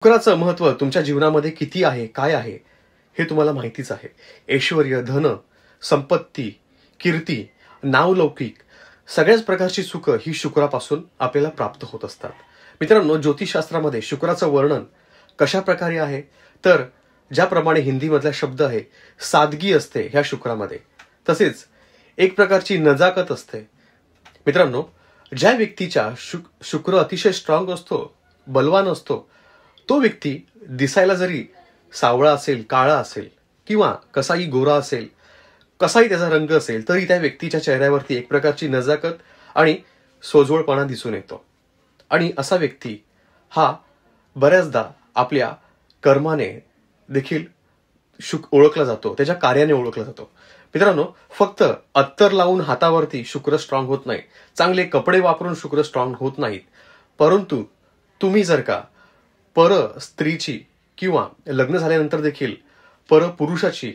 शुक्राचं महत्व तुमच्या जीवनामध्ये किती आहे, काय आहे हे तुम्हाला माहितीच आहे. ऐश्वर्य, धन, संपत्ती, कीर्ती, नावलौकिक सगळ्याच प्रकारची सुख ही शुक्रापासून आपल्याला प्राप्त होत असतात. मित्रांनो, ज्योतिषशास्त्रामध्ये शुक्राचं वर्णन कशा प्रकारे आहे तर ज्याप्रमाणे हिंदीमधला शब्द आहे सादगी असते ह्या शुक्रामध्ये, तसेच एक प्रकारची नजाकत असते. मित्रांनो, ज्या व्यक्तीच्या शुक्र अतिशय स्ट्रॉंग असतो, बलवान असतो, तो व्यक्ती दिसायला जरी सावळा असेल, काळा असेल किंवा कसाही गोरा असेल, कसाही त्याचा रंग असेल, तरी त्या व्यक्तीच्या चेहऱ्यावरती एक प्रकारची नजाकत आणि सोजवळपणा दिसून येतो. आणि असा व्यक्ती हा बऱ्याचदा आपल्या कर्माने देखील ओळखला जातो, त्याच्या कार्याने ओळखला जातो. मित्रांनो, फक्त अत्तर लावून हातावरती शुक्र स्ट्रॉंग होत नाही, चांगले कपडे वापरून शुक्र स्ट्रॉंग होत नाहीत, परंतु तुम्ही जर का पर स्त्रीची किंवा लग्न झाल्यानंतर देखील पर पुरुषाची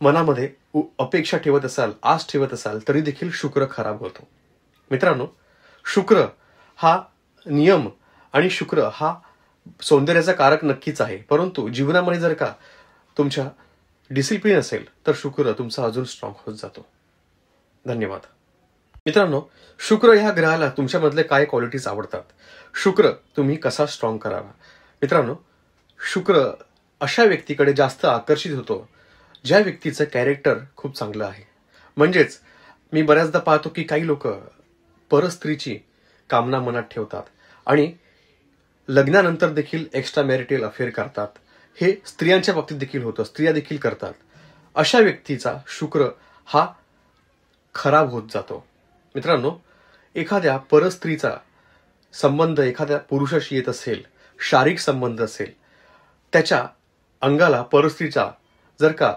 मनामध्ये अपेक्षा ठेवत असाल, आस ठेवत असाल, तरी देखील शुक्र खराब होतो. मित्रांनो, शुक्र हा नियम आणि शुक्र हा सौंदर्याचा कारक नक्कीच आहे, परंतु जीवनामध्ये जर का तुमच्या डिसिप्लिन असेल तर शुक्र तुमचा अजून स्ट्रॉंग होत जातो. धन्यवाद. मित्रांनो, शुक्र ह्या ग्रहाला तुमच्यामधले काय क्वालिटीज आवडतात, शुक्र तुम्ही कसा स्ट्रॉंग करावा. मित्रांनो, शुक्र अशा व्यक्तीकडे जास्त आकर्षित होतो ज्या व्यक्तीचं कॅरेक्टर खूप चांगलं आहे. म्हणजेच मी बऱ्याचदा पाहतो की काही लोक परस्त्रीची कामना मनात ठेवतात आणि लग्नानंतर देखील एक्स्ट्रा मॅरिटल अफेअर करतात. हे स्त्रियांच्या बाबतीत देखील होतं, स्त्रिया देखील करतात. अशा व्यक्तीचा शुक्र हा खराब होत जातो. मित्रांनो, एखाद्या परस्त्रीचा संबंध एखाद्या पुरुषाशी येत असेल, शारीरिक संबंध असेल, त्याच्या अंगाला परस्त्रीचा जर का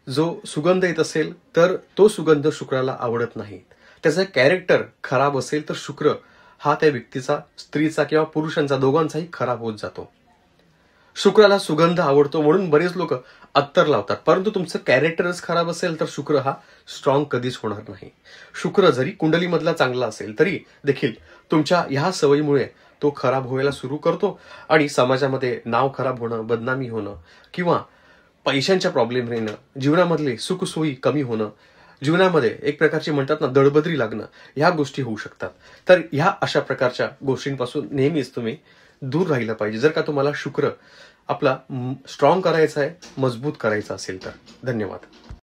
जो सुगंध येत असेल तर तो सुगंध शुक्राला आवडत नाही, त्याचं कॅरेक्टर खराब असेल तर शुक्र हा त्या व्यक्तीचा, स्त्रीचा किंवा पुरुषांचा दोघांचाही खराब होत जातो. शुक्राला सुगंध आवडतो म्हणून बरेच लोक अत्तर लावतात, परंतु तुमचं कॅरेक्टरच खराब असेल तर शुक्र हा स्ट्रॉंग कधीच होणार नाही. शुक्र जरी कुंडलीमधला चांगला असेल तरी देखील तुमच्या ह्या सवयीमुळे तो खराब व्हायला सुरू करतो आणि समाजामध्ये नाव खराब होणं, बदनामी होणं किंवा पैशांच्या प्रॉब्लेम येणं, जीवनामधले सुखसोयी कमी होणं, जीवनामध्ये एक प्रकारची म्हणतात ना दळबद्री लागणं, ह्या गोष्टी होऊ शकतात. तर ह्या अशा प्रकारच्या गोष्टींपासून नेहमीच तुम्ही दूर राहिलं पाहिजे जर का तुम्हाला शुक्र आपला स्ट्रॉंग करायचा आहे, मजबूत करायचा असेल तर. धन्यवाद.